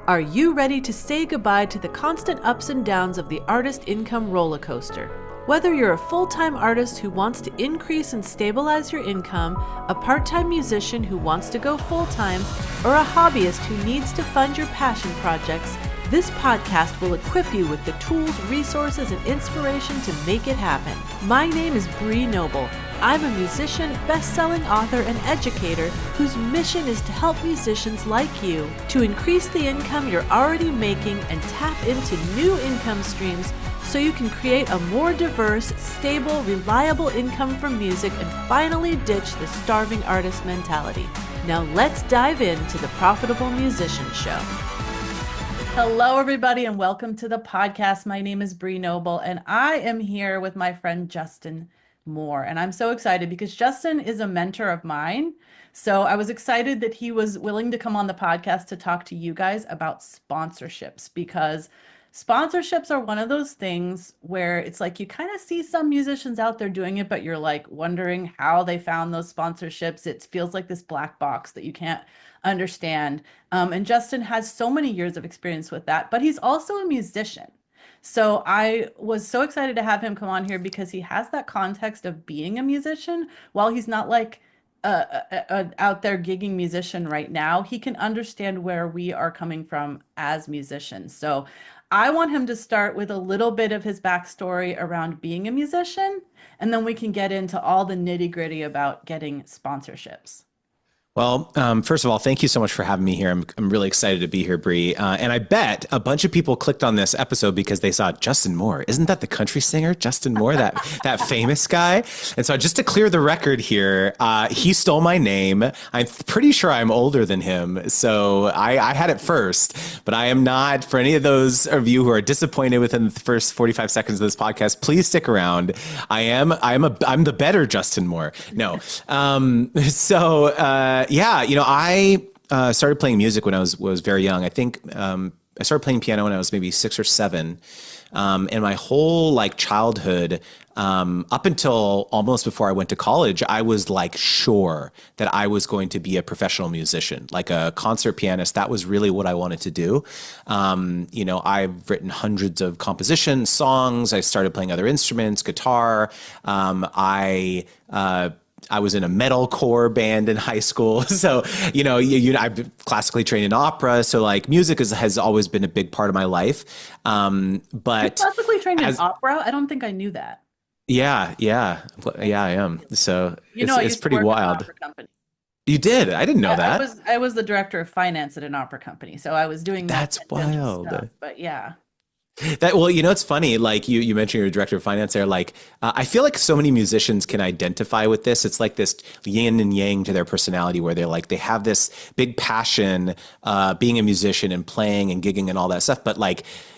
Are you ready to say goodbye to the constant ups and downs of the artist income roller coaster? Whether you're a full-time artist who wants to increase and stabilize your income, a part-time musician who wants to go full-time, or a hobbyist who needs to fund your passion projects, this podcast will equip you with the tools, resources, and inspiration to make it happen. My name is Bree Noble. I'm a musician, best-selling author, and educator whose mission is to help musicians like you to increase the income you're already making and tap into new income streams so you can create a more diverse, stable, reliable income from music and finally ditch the starving artist mentality. Now let's dive into the Profitable Musician Show. Hello, everybody, and welcome to the podcast. My name is Bree Noble, and I am here with my friend Justin Moore. And I'm so excited because Justin is a mentor of mine. So I was excited that he was willing to come on the podcast to talk to you guys about sponsorships, because sponsorships are one of those things where it's like you kind of see some musicians out there doing it, but you're like wondering how they found those sponsorships. It feels like this black box that you can't understand. And Justin has so many years of experience with that, but he's also a musician. So I was so excited to have him come on here because he has that context of being a musician. While he's not like a out there gigging musician right now, he can understand where we are coming from as musicians. So I want him to start with a little bit of his backstory around being a musician, and then we can get into all the nitty-gritty about getting sponsorships. Well, first of all, thank you so much for having me here. I'm really excited to be here, Bree. And I bet a bunch of people clicked on this episode because they saw Justin Moore. Isn't that the country singer, Justin Moore, that famous guy? And so just to clear the record here, he stole my name. I'm pretty sure I'm older than him. So I had it first, but I am not. For any of those of you who are disappointed within the first 45 seconds of this podcast, please stick around. I'm the better Justin Moore. No. Yeah, I started playing music when I was very young. I think I started playing piano when I was maybe 6 or 7. And my whole childhood, up until almost before I went to college, I was sure that I was going to be a professional musician, like a concert pianist. That was really what I wanted to do. I've written hundreds of compositions, songs. I started playing other instruments, guitar. I was in a metalcore band in high school. So, I'm classically trained in opera. So music has always been a big part of my life. But you're classically trained in opera? I don't think I knew that. Yeah, I am. So it's pretty wild. You did? I didn't know that. I was the director of finance at an opera company. So I was doing That's wild. Stuff, but yeah. It's funny, you mentioned you're a director of finance there. I feel like so many musicians can identify with this. It's like this yin and yang to their personality where they have this big passion, being a musician and playing and gigging and all that stuff. But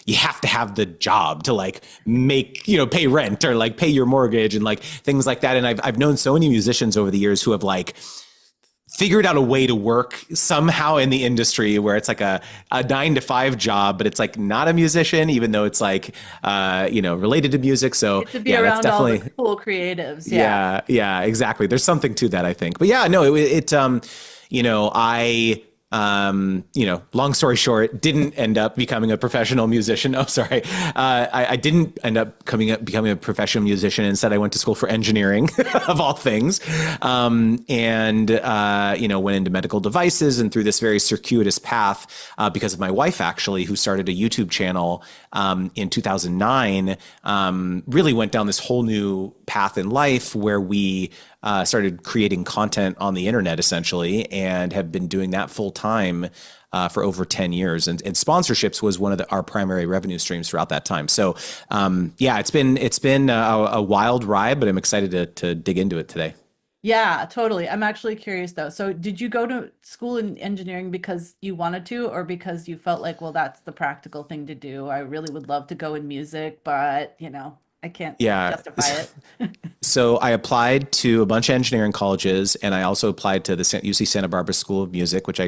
you have to have the job to make, pay rent or pay your mortgage and things like that. And I've known so many musicians over the years who have figured out a way to work somehow in the industry where it's a 9-to-5 job, but it's not a musician, even though it's related to music. So to be around that's definitely all the cool creatives. Yeah, exactly. There's something to that, I think. But yeah, no, long story short, didn't end up becoming a professional musician. Oh, sorry. I didn't end up becoming a professional musician. Instead, I went to school for engineering of all things. Went into medical devices and through this very circuitous path, because of my wife, actually, who started a YouTube channel, in 2009, really went down this whole new path in life where we started creating content on the internet, essentially, and have been doing that full time for over 10 years. And sponsorships was one of our primary revenue streams throughout that time. So, it's been a wild ride, but I'm excited to dig into it today. Yeah, totally. I'm actually curious though. So did you go to school in engineering because you wanted to, or because you felt well, that's the practical thing to do? I really would love to go in music, but I can't justify it. So I applied to a bunch of engineering colleges, and I also applied to the UC Santa Barbara School of Music, which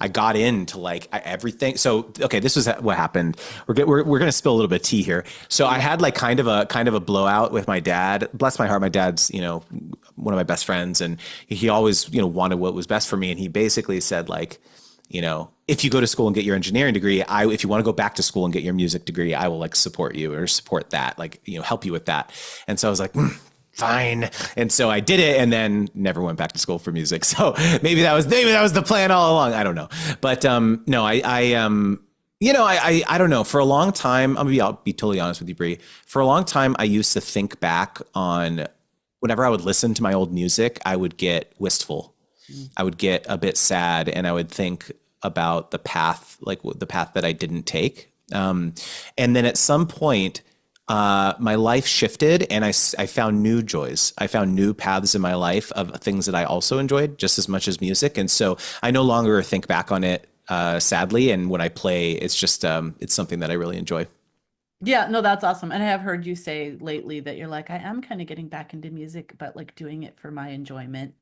I got into everything. So okay, this was what happened. We're gonna spill a little bit of tea here. So I had kind of a blowout with my dad. Bless my heart, my dad's one of my best friends, and he always wanted what was best for me, and he basically said if you go to school and get your engineering degree, if you want to go back to school and get your music degree, I will like support you or support that, like, help you with that. And so I was like, fine. And so I did it and then never went back to school for music. So maybe that was the plan all along. I don't know. But no, I don't know. For a long time, I'll be totally honest with you, Bree. For a long time, I used to think back on whenever I would listen to my old music, I would get wistful. I would get a bit sad, and I would think about the path, like the path that I didn't take. And then at some point, my life shifted, and I found new joys. I found new paths in my life of things that I also enjoyed just as much as music. And so I no longer think back on it sadly. And when I play, it's just it's something that I really enjoy. Yeah, no, that's awesome. And I have heard you say lately that you're like, I am kind of getting back into music, but like doing it for my enjoyment,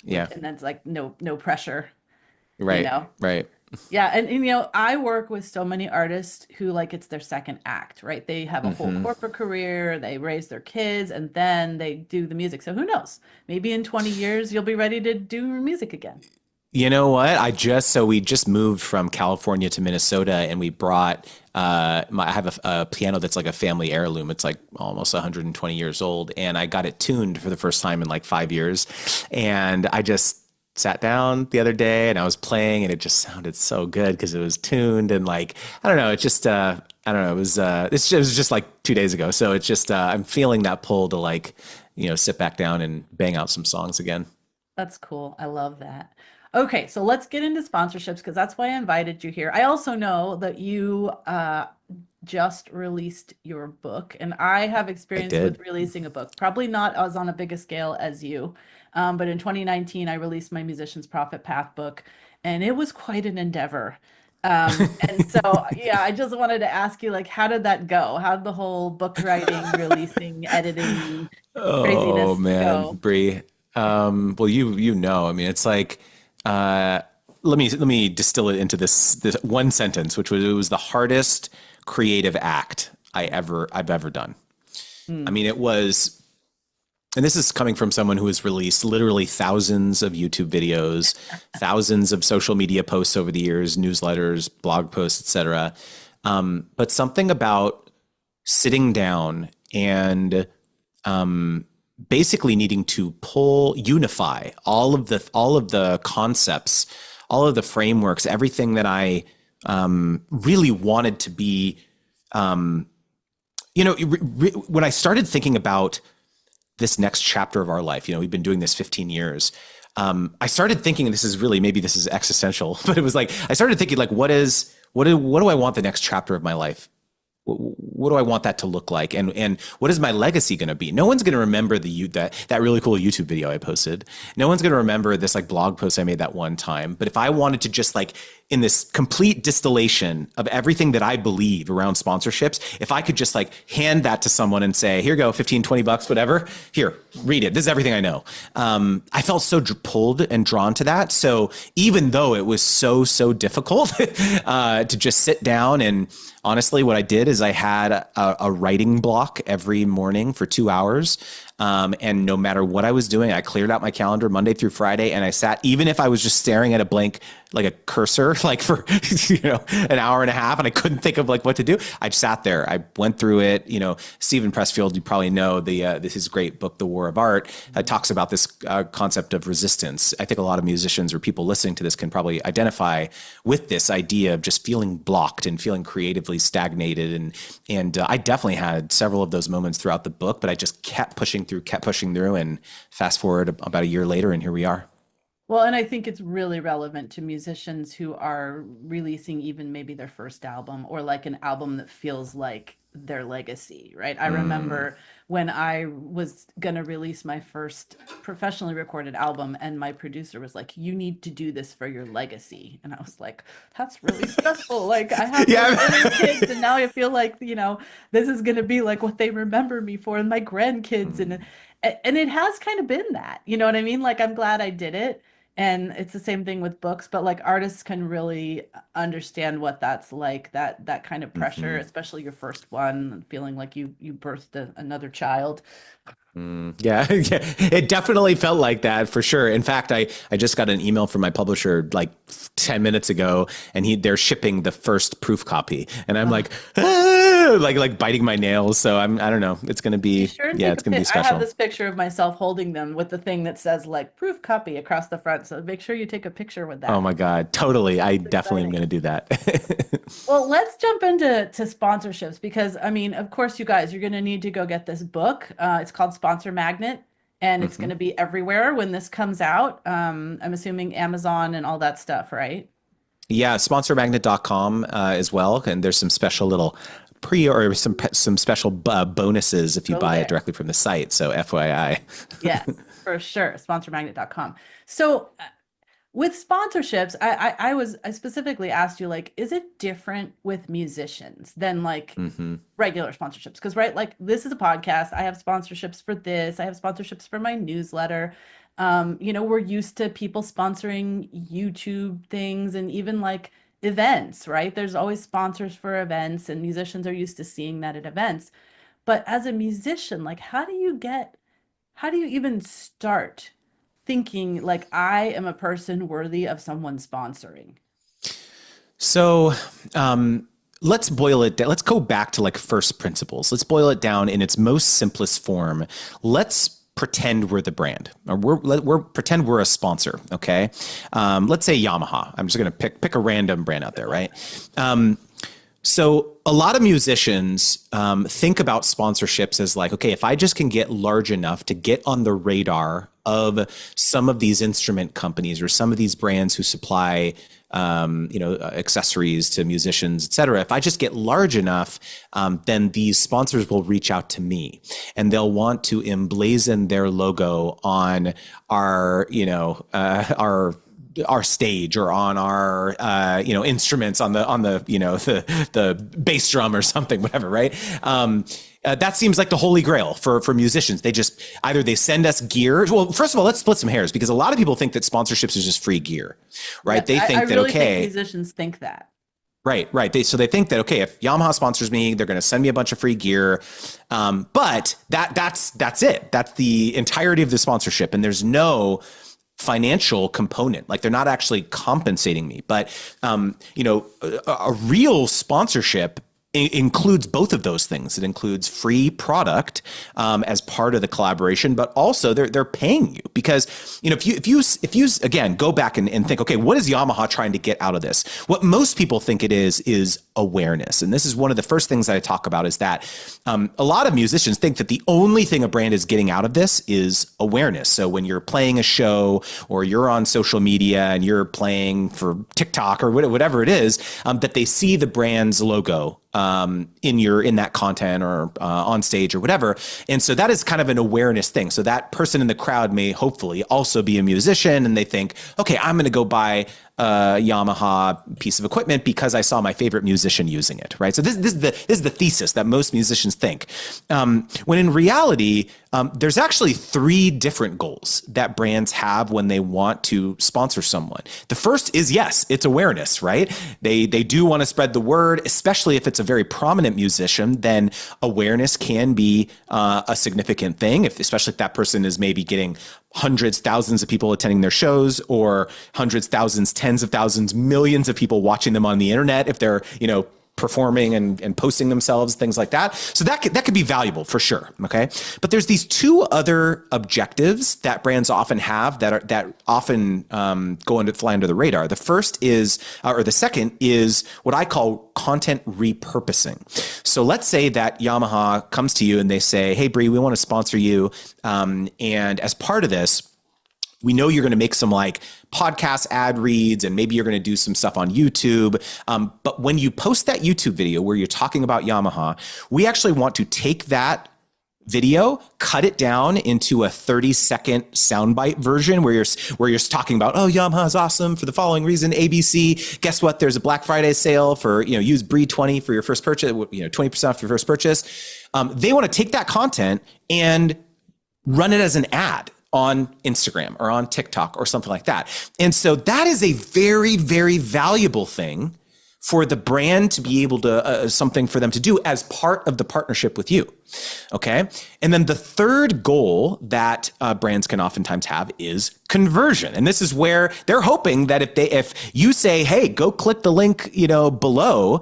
Yeah. and that's like no pressure, you Right. know. Right. Yeah, and I work with so many artists who like it's their second act, right? They have a whole Hmm. corporate career, they raise their kids, and then they do the music. So who knows? Maybe in 20 years you'll be ready to do music again. You know what? We just moved from California to Minnesota, and we brought I have a piano that's like a family heirloom. It's like almost 120 years old, and I got it tuned for the first time in like 5 years. And I just sat down the other day and I was playing, and it just sounded so good because it was tuned, and like I don't know, it just I don't know, it was just like 2 days ago. So it's just I'm feeling that pull to like sit back down and bang out some songs again. That's cool. I love that. Okay, so let's get into sponsorships because that's why I invited you here. I also know that you just released your book, and I have I experience with did. releasing a book, probably not as on a big a scale as you. But in 2019, I released my Musician's Profit Path book, and it was quite an endeavor. And so, yeah, I just wanted to ask you, like, how did that go? How did the whole book writing, releasing, editing Oh craziness man, go? Bree. Well, I mean, it's like, uh, let me distill it into this one sentence, which was it was the hardest creative act I've ever done. I Hmm. mean, it was, and this is coming from someone who has released literally thousands of YouTube videos, thousands of social media posts over the years, newsletters, blog posts, etc. But something about sitting down and basically needing to unify all of the concepts, all of the frameworks, everything that I really wanted to be. When I started thinking about this next chapter of our life, we've been doing this 15 years. I started thinking, and maybe this is existential, but it was like I started thinking, like, what do I want the next chapter of my life? What do I want that to look like, and what is my legacy going to be? No one's going to remember that really cool YouTube video I posted. No one's going to remember this like blog post I made that one time. But if I wanted to just like in this complete distillation of everything that I believe around sponsorships, if I could just like hand that to someone and say, here you go, 15, $20, whatever, here, read it. This is everything I know. I felt so pulled and drawn to that. So even though it was so difficult to just sit down, and honestly, what I did is I had a writing block every morning for 2 hours. And no matter what I was doing, I cleared out my calendar Monday through Friday, and I sat, even if I was just staring at a blank, like a cursor, like for, an hour and a half, and I couldn't think of like what to do. I sat there. I went through it. Stephen Pressfield, you probably know his great book, The War of Art, talks about this concept of resistance. I think a lot of musicians or people listening to this can probably identify with this idea of just feeling blocked and feeling creatively stagnated. And I definitely had several of those moments throughout the book, but I just kept pushing through, and fast forward about a year later, and here we are. Well, and I think it's really relevant to musicians who are releasing even maybe their first album or like an album that feels like their legacy, right? I Mm. remember when I was going to release my first professionally recorded album, and my producer was like, "You need to do this for your legacy." And I was like, "That's really stressful. Like, I have like Yeah. 3 kids, and now I feel like, this is going to be like what they remember me for, and my grandkids." And Mm. it has kind of been that, you know what I mean? Like, I'm glad I did it. And it's the same thing with books, but like artists can really understand what that's like, that kind of pressure, Mhm. especially your first one, and feeling like you birthed another child. Yeah, yeah, it definitely felt like that for sure. In fact, I just got an email from my publisher like 10 minutes ago, and they're shipping the first proof copy, and I'm like, ah, like biting my nails. So I don't know. It's gonna Be be, sure and yeah, take it's a gonna be pic. I have special. this picture of myself holding them with the thing that says like proof copy across the front. So make sure you take a picture with Oh that. my God, totally. I It's definitely am exciting. gonna do that. Well, let's jump into sponsorships because I mean, of course, you guys, you're going to need to go get this book. It's called Sponsor Magnet, and it's going Mhm. to be everywhere when this comes out. I'm assuming Amazon and all that stuff, right? Yeah, sponsormagnet.com as well, and there's some special little pre or some special bonuses if you Go buy it there. directly from the site. So FYI. Yes, for sure. Sponsormagnet.com. So with sponsorships, I specifically asked you like, is it different with musicians than like hmm regular sponsorships? Because right, like this is a podcast. I have sponsorships for this. I have sponsorships for my newsletter. We're used to people sponsoring YouTube things and even like events, right? There's always sponsors for events, and musicians are used to seeing that at events. But as a musician, like how do you even start thinking like I am a person worthy of someone sponsoring? So let's boil it down. Let's go back to like first principles. Let's boil it down in its most simplest form. Let's pretend we're the brand, or we're pretend we're a sponsor. Okay, let's say Yamaha. I'm just gonna pick a random brand out there, right? So a lot of musicians think about sponsorships as like, okay, if I just can get large enough to get on the radar of some of these instrument companies or some of these brands who supply, accessories to musicians, et cetera. If I just get large enough, then these sponsors will reach out to me and they'll want to emblazon their logo on our stage or on our instruments on the bass drum or something, whatever, right? That seems like the holy grail for musicians. They just either they send us gear. Well, first of all, let's split some hairs because a lot of people think that sponsorships is just free gear, right? Yes, They I think that really think okay, musicians think that. right. They think that okay, if Yamaha sponsors me, they're going to send me a bunch of free gear. But that's it. That's the entirety of the sponsorship, and there's no financial component. Like they're not actually compensating me. But a real sponsorship includes both of those things. It includes free product as part of the collaboration, but also they're paying you because if you again go back and think, okay, what is Yamaha trying to get out of this? What most people think it is awareness, and this is one of the first things that I talk about is that a lot of musicians think that the only thing a brand is getting out of this is awareness. So when you're playing a show or you're on social media and you're playing for TikTok or whatever it is, that they see the brand's logo in that content or on stage or whatever. And so that is kind of an awareness thing. So that person in the crowd may hopefully also be a musician and they think, okay, I'm going to go buy a Yamaha piece of equipment because I saw my favorite musician using it, right? So this is the thesis that most musicians think. When in reality, there's actually three different goals that brands have when they want to sponsor someone. The first is, yes, it's awareness, right? They do want to spread the word, especially if it's a very prominent musician, then awareness can be a significant thing, especially if that person is maybe getting hundreds, thousands of people attending their shows or hundreds, thousands, tens of thousands, millions of people watching them on the internet if they're, performing and posting themselves, things like that. So that could be valuable for sure. Okay. But there's these two other objectives that brands often have that often fly under the radar. The first is, or the second is what I call content repurposing. So let's say that Yamaha comes to you and they say, hey, Bree, we want to sponsor you. And as part of this, we know you're going to make some like podcast ad reads and maybe you're going to do some stuff on YouTube. But when you post that YouTube video where you're talking about Yamaha, we actually want to take that video, cut it down into a 30-second soundbite version where you're talking about, oh, Yamaha is awesome for the following reason, ABC. Guess what? There's a Black Friday sale for, use Bree 20 for your first purchase, 20% off your first purchase. They want to take that content and run it as an ad on Instagram or on TikTok or something like that. And so that is a very, very valuable thing for the brand to be able to, something for them to do as part of the partnership with you. Okay. And then the third goal that brands can oftentimes have is conversion. And this is where they're hoping that if you say, hey, go click the link, below,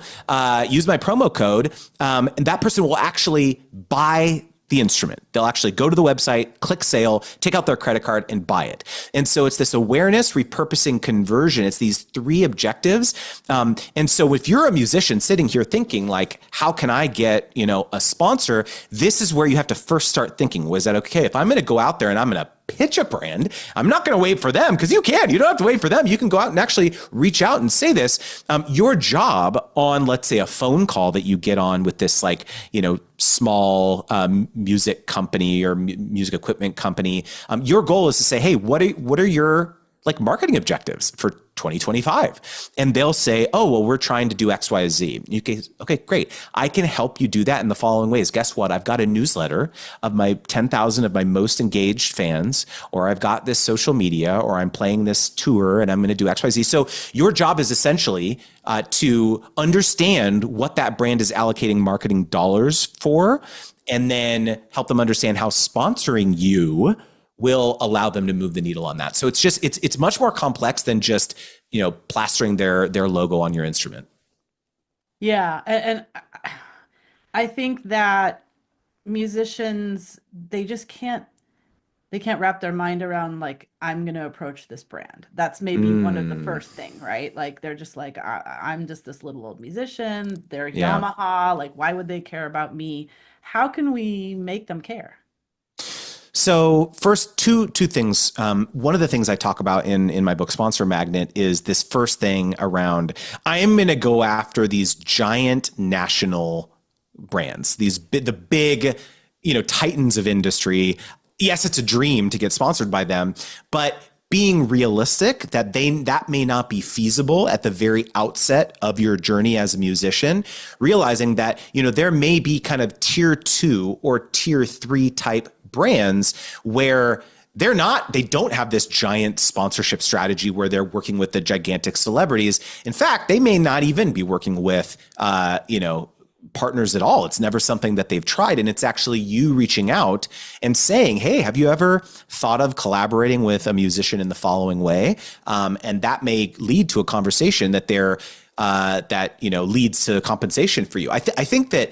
use my promo code, and that person will actually buy the instrument. They'll actually go to the website, click sale, take out their credit card and buy it. And so it's this awareness, repurposing, conversion. It's these three objectives. And so if you're a musician sitting here thinking like, how can I get, a sponsor? This is where you have to first start thinking, was that okay? If I'm going to go out there and I'm going to pitch a brand, I'm not going to wait for them, because you don't have to wait for them. You can go out and actually reach out and say this. Your job on, let's say, a phone call that you get on with this small music company or music equipment company, your goal is to say, hey, what are your marketing objectives for 2025? And they'll say, oh, well, we're trying to do X, Y, Z. You can, okay, great. I can help you do that in the following ways. Guess what? I've got a newsletter of my 10,000 of my most engaged fans, or I've got this social media, or I'm playing this tour and I'm going to do X, Y, Z. So your job is essentially to understand what that brand is allocating marketing dollars for, and then help them understand how sponsoring you will allow them to move the needle on that. So it's much more complex than just, plastering their logo on your instrument. Yeah. And I think that musicians, they can't wrap their mind around I'm going to approach this brand. That's maybe one of the first thing, right? They're just I'm just this little old musician. They're Yamaha. Why would they care about me? How can we make them care? So first, two things. One of the things I talk about in my book, Sponsor Magnet, is this first thing around, I am going to go after these giant national brands, the big, titans of industry. Yes, it's a dream to get sponsored by them, but being realistic that may not be feasible at the very outset of your journey as a musician, realizing that, there may be kind of tier 2 or tier 3 type brands where they don't have this giant sponsorship strategy where they're working with the gigantic celebrities. In fact, they may not even be working with, partners at all. It's never something that they've tried. And it's actually you reaching out and saying, hey, have you ever thought of collaborating with a musician in the following way? And that may lead to a conversation that leads to compensation for you. I think that,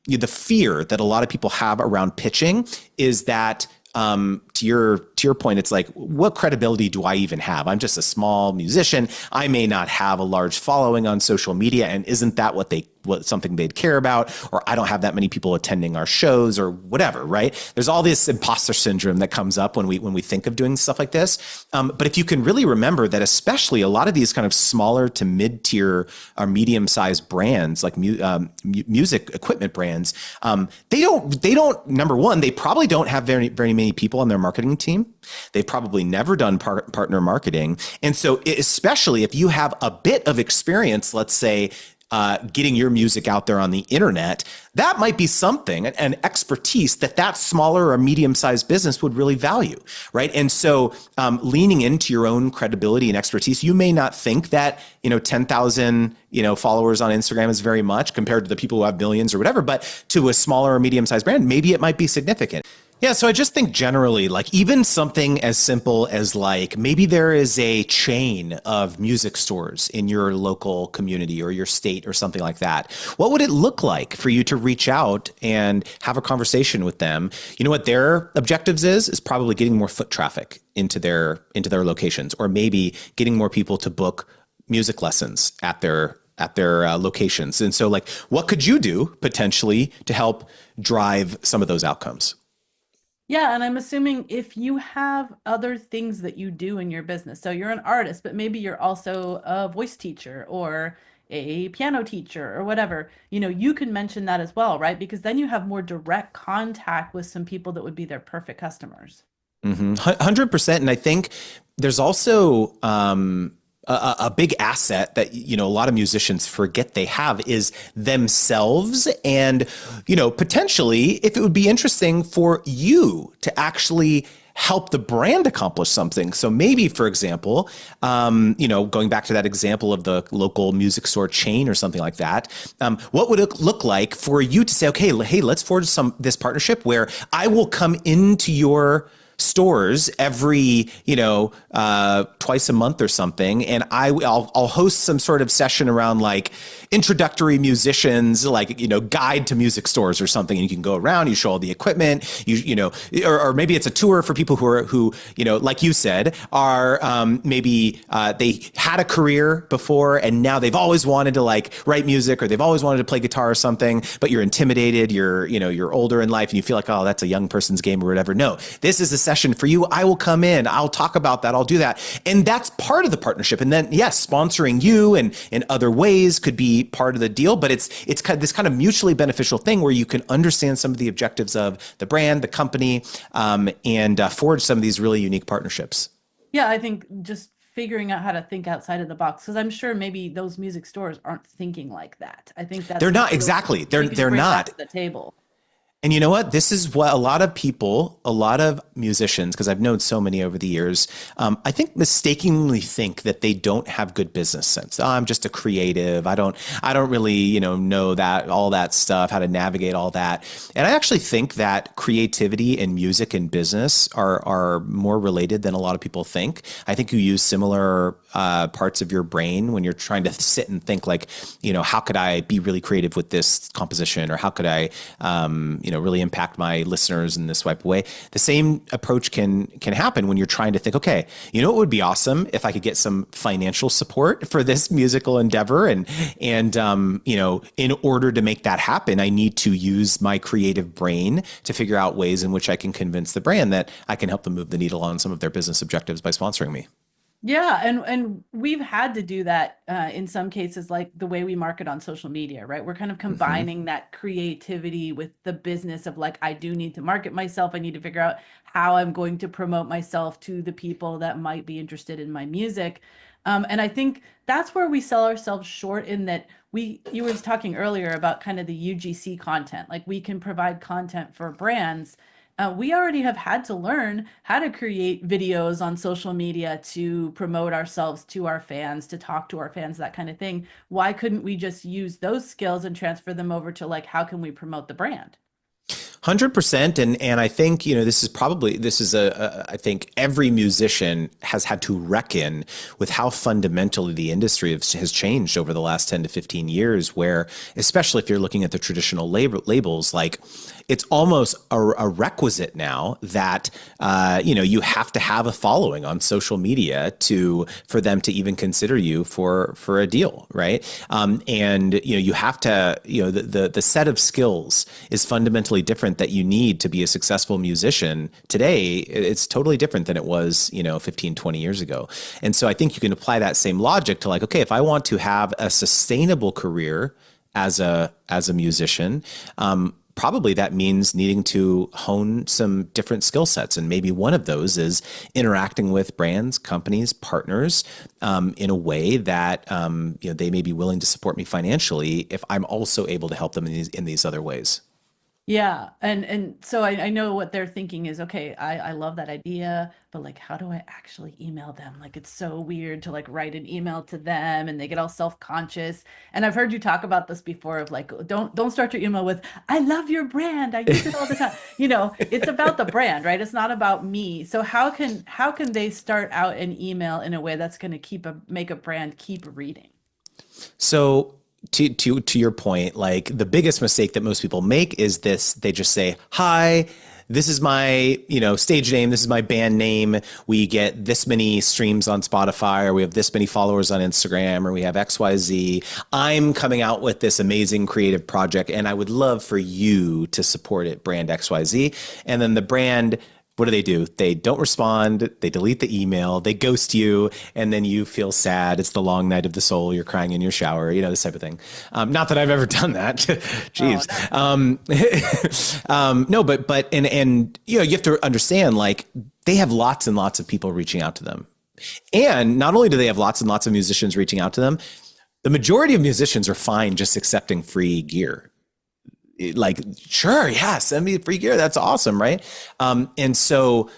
the fear that a lot of people have around pitching is that, to your point, it's what credibility do I even have? I'm just a small musician. I may not have a large following on social media, and isn't that something they'd care about? Or I don't have that many people attending our shows or whatever, right? There's all this imposter syndrome that comes up when we think of doing stuff like this. But if you can really remember that, especially a lot of these kind of smaller to mid-tier or medium-sized brands, like music equipment brands, they don't, number one, they probably don't have very, very many people on their marketing team. They've probably never done partner marketing. And so especially if you have a bit of experience, let's say, getting your music out there on the internet, that might be something, an expertise that smaller or medium-sized business would really value, right? And so leaning into your own credibility and expertise, you may not think that, 10,000, followers on Instagram is very much compared to the people who have millions or whatever, but to a smaller or medium-sized brand, maybe it might be significant. Yeah, so I just think generally, even something as simple as maybe there is a chain of music stores in your local community or your state or something like that. What would it look like for you to reach out and have a conversation with them? You know what their objectives is probably getting more foot traffic into their locations, or maybe getting more people to book music lessons at their locations. And so what could you do potentially to help drive some of those outcomes? Yeah, and I'm assuming if you have other things that you do in your business, so you're an artist, but maybe you're also a voice teacher or a piano teacher or whatever, you can mention that as well, right? Because then you have more direct contact with some people that would be their perfect customers. 100%. And I think there's also a big asset that, a lot of musicians forget they have is themselves. And, potentially, if it would be interesting for you to actually help the brand accomplish something. So maybe, for example, going back to that example of the local music store chain or something like that, what would it look like for you to say, okay, hey, let's forge this partnership where I will come into your stores every, twice a month or something. And I'll host some sort of session around like introductory musicians, like, guide to music stores or something. And you can go around, you show all the equipment, or maybe it's a tour for people who, like you said, are maybe they had a career before and now they've always wanted to like write music or they've always wanted to play guitar or something, but you're intimidated, you're older in life and you feel like, oh, that's a young person's game or whatever. No, this is a session for you. I will come in, I'll talk about that, I'll do that. And that's part of the partnership. And then yes, sponsoring you and in other ways could be part of the deal, but it's kind of this kind of mutually beneficial thing where you can understand some of the objectives of the brand, the company, and forge some of these really unique partnerships. Yeah, I think just figuring out how to think outside of the box, because I'm sure maybe those music stores aren't thinking like that. I think that's they're not exactly. They're not to the table. And you know what? This is what a lot of musicians, because I've known so many over the years, I think mistakenly think that they don't have good business sense. Oh, I'm just a creative. I don't really, know that all that stuff, how to navigate all that. And I actually think that creativity and music and business are more related than a lot of people think. I think you use similar parts of your brain when you're trying to sit and think like, how could I be really creative with this composition, or how could I, really impact my listeners in this type of way. The same approach can happen when you're trying to think, okay, it would be awesome if I could get some financial support for this musical endeavor. And in order to make that happen, I need to use my creative brain to figure out ways in which I can convince the brand that I can help them move the needle on some of their business objectives by sponsoring me. Yeah, and we've had to do that in some cases, like the way we market on social media, right? We're kind of combining that creativity with the business of like, I do need to market myself. I need to figure out how I'm going to promote myself to the people that might be interested in my music. And I think that's where we sell ourselves short in that you were talking earlier about kind of the UGC content, like we can provide content for brands. We already have had to learn how to create videos on social media to promote ourselves to our fans, to talk to our fans, that kind of thing. Why couldn't we just use those skills and transfer them over to like, how can we promote the brand? 100%. And I think, I think every musician has had to reckon with how fundamentally the industry has changed over the last 10 to 15 years, where, especially if you're looking at the traditional labels, like it's almost a requisite now that, you have to have a following on social media for them to even consider you for a deal. Right. And, you have to, the set of skills is fundamentally different that you need to be a successful musician today. It's totally different than it was, 15, 20 years ago. And so I think you can apply that same logic to like, okay, if I want to have a sustainable career as a musician, probably that means needing to hone some different skill sets. And maybe one of those is interacting with brands, companies, partners in a way that they may be willing to support me financially if I'm also able to help them in these other ways. Yeah. And so I know what they're thinking is, okay, I love that idea, but like, how do I actually email them? Like, it's so weird to like write an email to them and they get all self-conscious. And I've heard you talk about this before of like, don't start your email with, I love your brand, I use it all the time. It's about the brand, right? It's not about me. So how can they start out an email in a way that's going to make a brand keep reading? So to your point, like the biggest mistake that most people make is this: they just say, hi, this is my, stage name, this is my band name, we get this many streams on Spotify, or we have this many followers on Instagram, or we have XYZ. I'm coming out with this amazing creative project and I would love for you to support it, brand XYZ. And then the brand, what do? They don't respond. They delete the email. They ghost you. And then you feel sad. It's the long night of the soul. You're crying in your shower, this type of thing. Not that I've ever done that. Jeez. No, but you have to understand, like, they have lots and lots of people reaching out to them. And not only do they have lots and lots of musicians reaching out to them, the majority of musicians are fine just accepting free gear. like, sure, yeah, send me free gear. That's awesome, right? And so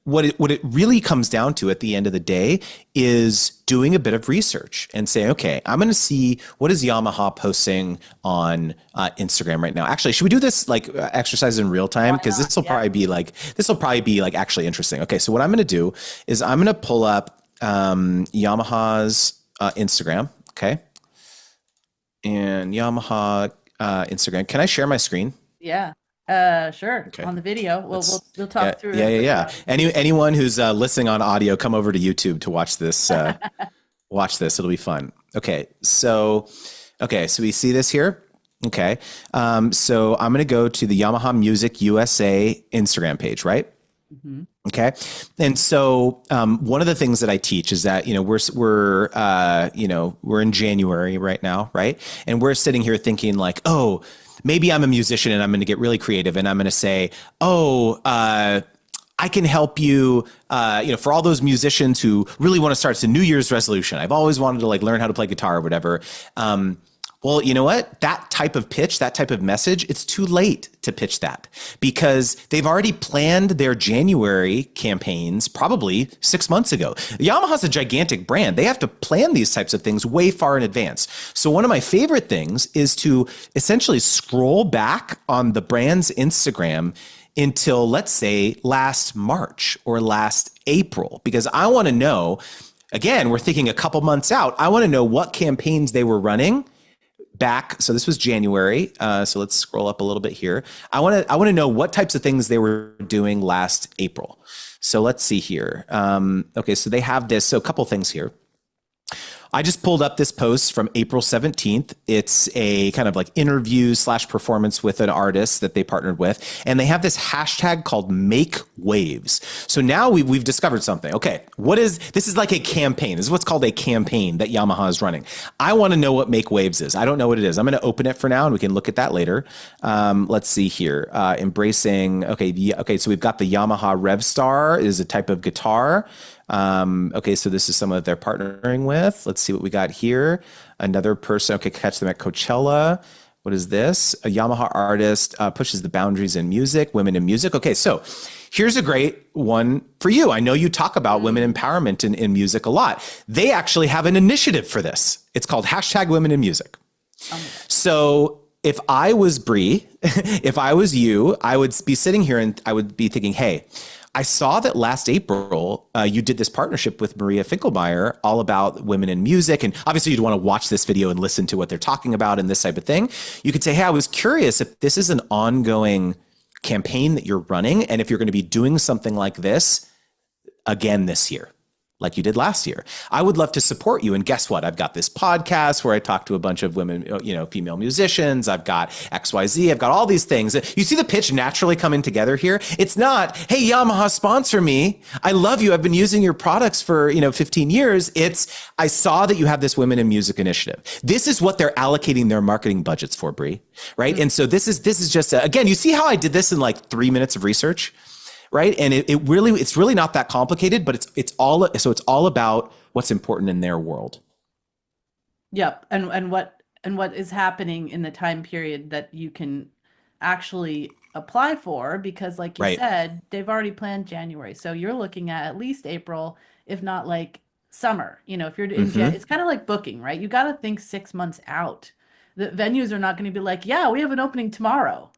what it really comes down to at the end of the day is doing a bit of research and saying, okay, I'm going to see what is Yamaha posting on Instagram right now. Actually, should we do this like exercise in real time? Why Because not? Yeah. this will probably be like actually interesting. Okay, so what I'm going to do is I'm going to pull up Yamaha's Instagram. Okay, and Yamaha Instagram. Can I share my screen? Yeah. Sure. Okay. On the video. We'll Yeah, talk through yeah, it yeah, for the yeah. audience. Anyone who's listening on audio, come over to YouTube to watch this. Watch this; it'll be fun. Okay, so we see this here. Okay, so I'm going to go to the Yamaha Music USA Instagram page, right? Mhm. Okay, and so one of the things that I teach is that we're in January right now, right? And we're sitting here thinking like, oh, maybe I'm a musician and I'm going to get really creative and I'm going to say, oh, I can help you, for all those musicians who really want to start. It's a New Year's resolution. I've always wanted to like learn how to play guitar or whatever. Well, you know what? That type of pitch, that type of message, it's too late to pitch that because they've already planned their January campaigns probably 6 months ago. Yamaha's a gigantic brand. They have to plan these types of things way far in advance. So one of my favorite things is to essentially scroll back on the brand's Instagram until, let's say, last March or last April, because I want to know, again, we're thinking a couple months out. I want to know what campaigns they were running back. So this was January. So let's scroll up a little bit here. I want to know what types of things they were doing last April. So let's see here. Okay, so they have this. So a couple things here. I just pulled up this post from April 17th. It's a kind of like interview / performance with an artist that they partnered with. And they have this hashtag called Make Waves. So now we've discovered something. Okay, this is like a campaign. This is what's called a campaign that Yamaha is running. I want to know what Make Waves is. I don't know what it is. I'm going to open it for now and we can look at that later. Let's see here. Embracing, okay, so we've got the Yamaha Revstar is a type of guitar. Okay, so this is someone that they're partnering with. Let's see what we got here. Another person, okay, catch them at Coachella. What is this? A Yamaha artist pushes the boundaries in music, women in music. Okay, so here's a great one for you. I know you talk about women empowerment in music a lot. They actually have an initiative for this. It's called hashtag Women in Music. So if I was Bree, if I was you, I would be sitting here and I would be thinking, hey, I saw that last April, you did this partnership with Maria Finkelmeyer all about women in music. And obviously you'd want to watch this video and listen to what they're talking about and this type of thing. You could say, hey, I was curious if this is an ongoing campaign that you're running and if you're going to be doing something like this again this year, like you did last year. I would love to support you. And guess what? I've got this podcast where I talk to a bunch of women, female musicians. I've got XYZ. I've got all these things. You see the pitch naturally coming together here. It's not, hey, Yamaha, sponsor me. I love you. I've been using your products for, 15 years. It's, I saw that you have this Women in Music initiative. This is what they're allocating their marketing budgets for, Bree, right? Mm-hmm. And so this is just, again, you see how I did this in like 3 minutes of research? Right. And it's really not that complicated, but it's all about what's important in their world. Yep. And what is happening in the time period that you can actually apply for, because like you said, they've already planned January. So you're looking at least April, if not like summer. If you're in it's kind of like booking, right? You got to think 6 months out. The venues are not going to be like, yeah, we have an opening tomorrow.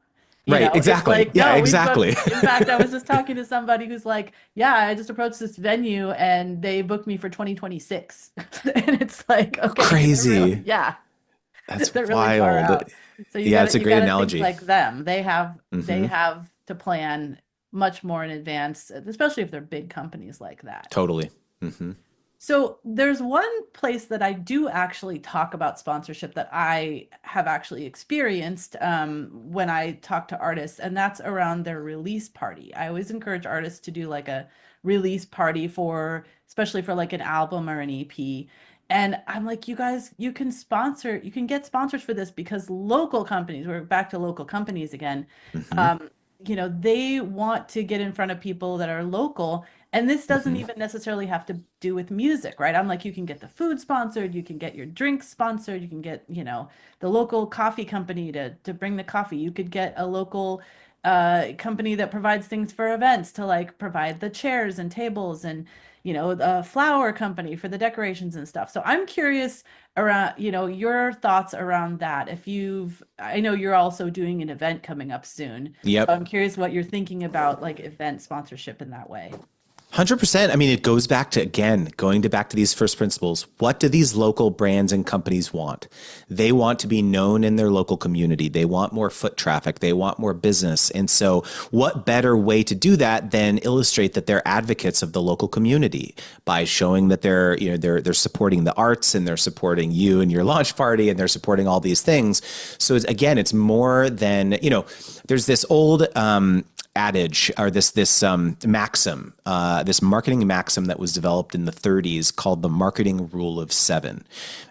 Exactly. Like, yeah, no, exactly. In fact, I was just talking to somebody who's like, yeah, I just approached this venue and they booked me for 2026. And it's like, okay. Crazy. Yeah. That's they're wild. Really far out. So it's a great analogy. Like them, they have to plan much more in advance, especially if they're big companies like that. Totally. Mm-hmm. So there's one place that I do actually talk about sponsorship that I have actually experienced when I talk to artists, and that's around their release party. I always encourage artists to do like a release party especially for like an album or an EP. And I'm like, you guys, you can get sponsors for this because local companies, we're back to local companies again, they want to get in front of people that are local. And this doesn't Mhm. even necessarily have to do with music, right? I'm like, you can get the food sponsored, you can get your drinks sponsored, you can get, the local coffee company to bring the coffee. You could get a local company that provides things for events to like provide the chairs and tables and a flower company for the decorations and stuff. So I'm curious around, your thoughts around that. I know you're also doing an event coming up soon. So Yep. I'm curious what you're thinking about like event sponsorship in that way. 100%. I mean, it goes back to, again, back to these first principles. What do these local brands and companies want? They want to be known in their local community. They want more foot traffic. They want more business. And so what better way to do that than illustrate that they're advocates of the local community by showing that they're supporting the arts, and they're supporting you and your launch party, and they're supporting all these things. So it's more than, there's this old, adage, or this maxim, this marketing maxim that was developed in the 30s called the marketing rule of seven.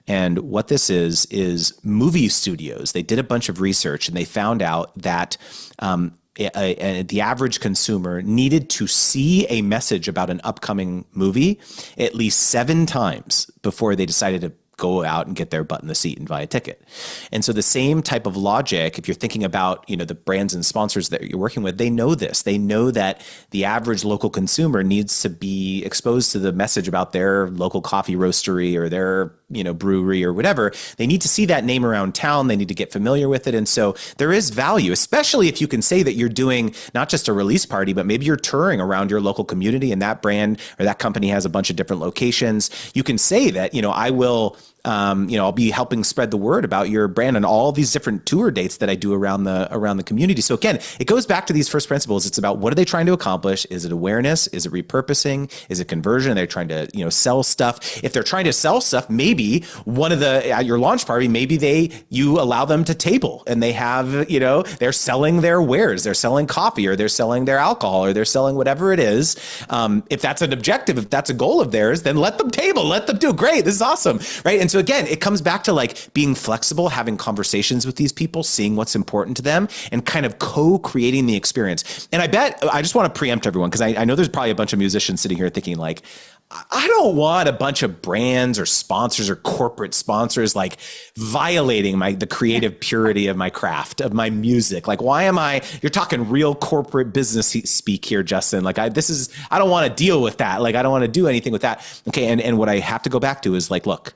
And what this is movie studios. They did a bunch of research and they found out that the average consumer needed to see a message about an upcoming movie at least 7 times before they decided to go out and get their butt in the seat and buy a ticket. And so the same type of logic, if you're thinking about, the brands and sponsors that you're working with, they know this. They know that the average local consumer needs to be exposed to the message about their local coffee roastery or their, brewery or whatever. They need to see that name around town. They need to get familiar with it. And so there is value, especially if you can say that you're doing not just a release party, but maybe you're touring around your local community, and that brand or that company has a bunch of different locations. You can say that, I will, I'll be helping spread the word about your brand and all these different tour dates that I do around the community. So again, it goes back to these first principles. It's about, what are they trying to accomplish? Is it awareness? Is it repurposing? Is it conversion? Are they trying to, sell stuff? If they're trying to sell stuff, maybe at your launch party, maybe you allow them to table, and they have, they're selling their wares. They're selling coffee, or they're selling their alcohol, or they're selling whatever it is. If that's an objective, if that's a goal of theirs, then let them table, let them do great. This is awesome. Right. And so again, it comes back to like being flexible, having conversations with these people, seeing what's important to them, and kind of co-creating the experience. And I just want to preempt everyone, because I know there's probably a bunch of musicians sitting here thinking like, I don't want a bunch of brands or sponsors or corporate sponsors like violating the creative purity of my craft, of my music. Like, you're talking real corporate business speak here, Justin. Like I don't want to deal with that. Like, I don't want to do anything with that. Okay. And what I have to go back to is like, look,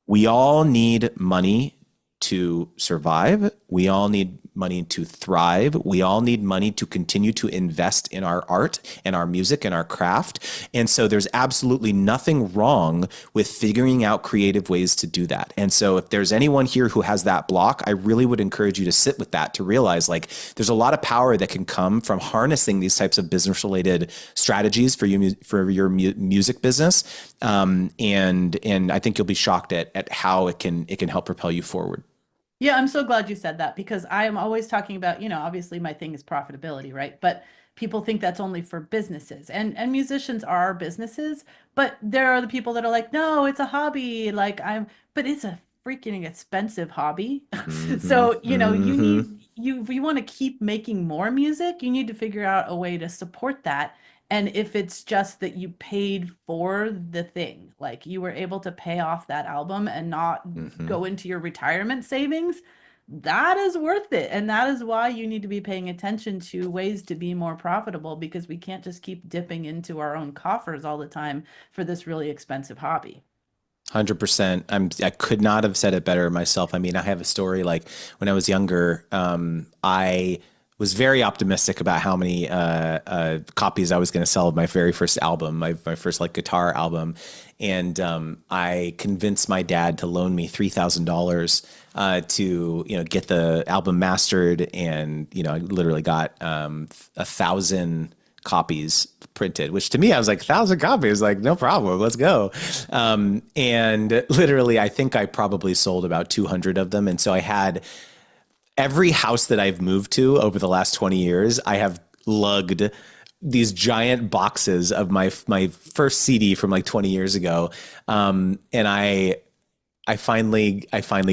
we all need money to survive. We all need money to thrive. We all need money to continue to invest in our art and our music and our craft. And so there's absolutely nothing wrong with figuring out creative ways to do that. And so if there's anyone here who has that block, I really would encourage you to sit with that, to realize like there's a lot of power that can come from harnessing these types of business related strategies for your music business. And I think you'll be shocked at how it can help propel you forward. Yeah, I'm so glad you said that, because I am always talking about, obviously my thing is profitability, right? But people think that's only for businesses, and musicians are businesses, but there are the people that are like, no, it's a hobby. But it's a freaking expensive hobby. Mm-hmm, So, mm-hmm. if you want to keep making more music, you need to figure out a way to support that. And if it's just that you paid for the thing, like you were able to pay off that album and not Mm-hmm. go into your retirement savings, that is worth it. And that is why you need to be paying attention to ways to be more profitable, because we can't just keep dipping into our own coffers all the time for this really expensive hobby. 100%. I could not have said it better myself. I mean, I have a story like when I was younger, I was very optimistic about how many copies I was going to sell of my very first album, my first like guitar album. And I convinced my dad to loan me $3,000 to get the album mastered, and I literally got 1,000 copies printed, which to me I was like, 1,000 copies, like no problem, let's go. And literally, I think I probably sold about 200 of them, and so I had every house that I've moved to over the last 20 years, I have lugged these giant boxes of my first CD from like 20 years ago. And I finally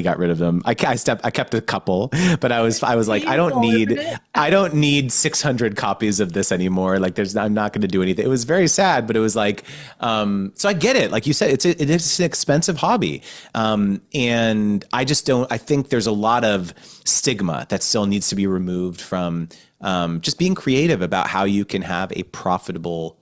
got rid of them. I kept a couple, but I was like, Painful, isn't it? I don't need 600 copies of this anymore. Like I'm not going to do anything. It was very sad, but it was like, so I get it. Like you said, it is an expensive hobby. And I just don't, I think there's a lot of stigma that still needs to be removed from, just being creative about how you can have a profitable,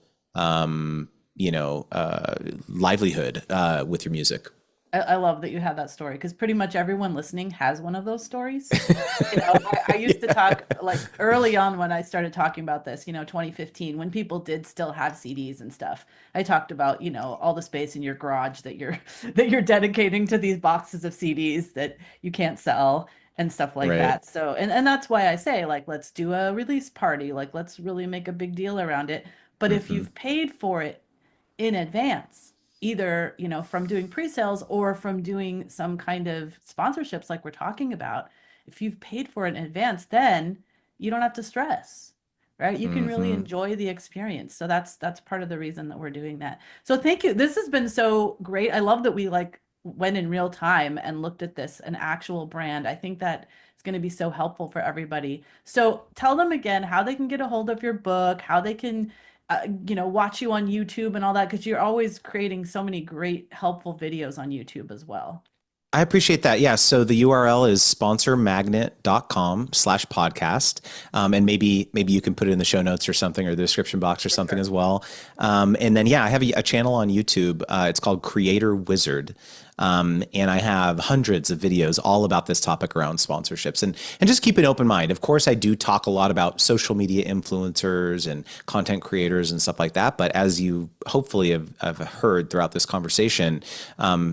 livelihood, with your music. I love that you had that story because pretty much everyone listening has one of those stories. I used to talk like early on when I started talking about this, 2015, when people did still have CDs and stuff. I talked about, all the space in your garage that you're that you're dedicating to these boxes of CDs that you can't sell and stuff like Right. that. So, and that's why I say like let's do a release party, like let's really make a big deal around it. But if Hmm. you've paid for it in advance, either, from doing pre-sales or from doing some kind of sponsorships like we're talking about. If you've paid for it in advance, then you don't have to stress, right? You can really Hmm. enjoy the experience. So that's part of the reason that we're doing that. So thank you. This has been so great. I love that we like went in real time and looked at this, an actual brand. I think that it's going to be so helpful for everybody. So tell them again how they can get a hold of your book, how they can watch you on YouTube and all that, because you're always creating so many great, helpful videos on YouTube as well. I appreciate that. Yeah. So the URL is sponsormagnet.com/podcast. And maybe you can put it in the show notes or something, or the description box or For something sure. as well. And then, yeah, I have a channel on YouTube. It's called Creator Wizard. And I have hundreds of videos all about this topic around sponsorships, and just keep an open mind. Of course, I do talk a lot about social media influencers and content creators and stuff like that. But as you hopefully have heard throughout this conversation,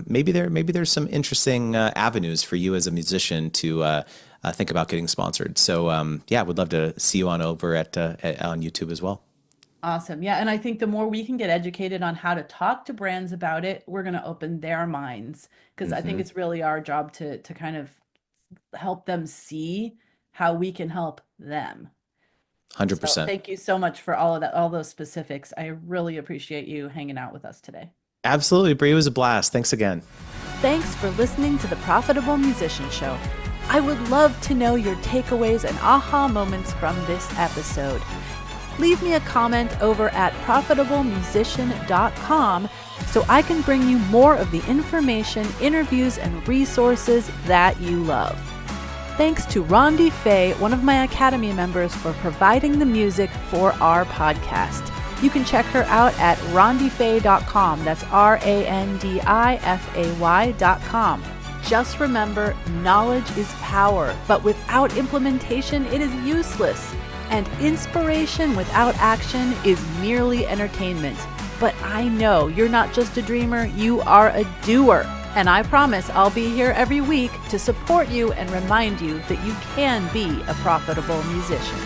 maybe there's some interesting avenues for you as a musician to think about getting sponsored. So yeah, would love to see you on over on YouTube as well. Awesome. Yeah. And I think the more we can get educated on how to talk to brands about it, we're going to open their minds because I think Hmm. it's really our job to kind of help them see how we can help them. Hundred So percent. thank you so much for all of that, all those specifics. I really appreciate you hanging out with us today. Absolutely, Bree. It was a blast. Thanks again. Thanks for listening to the Profitable Musician Show. I would love to know your takeaways and aha moments from this episode. Leave me a comment over at profitablemusician.com so I can bring you more of the information, interviews, and resources that you love. Thanks to Rondi Fay, one of my Academy members, for providing the music for our podcast. You can check her out at rondifay.com. That's RANDIFAY.com. Just remember, knowledge is power, but without implementation, it is useless. And inspiration without action is merely entertainment. But I know you're not just a dreamer, you are a doer. And I promise I'll be here every week to support you and remind you that you can be a profitable musician.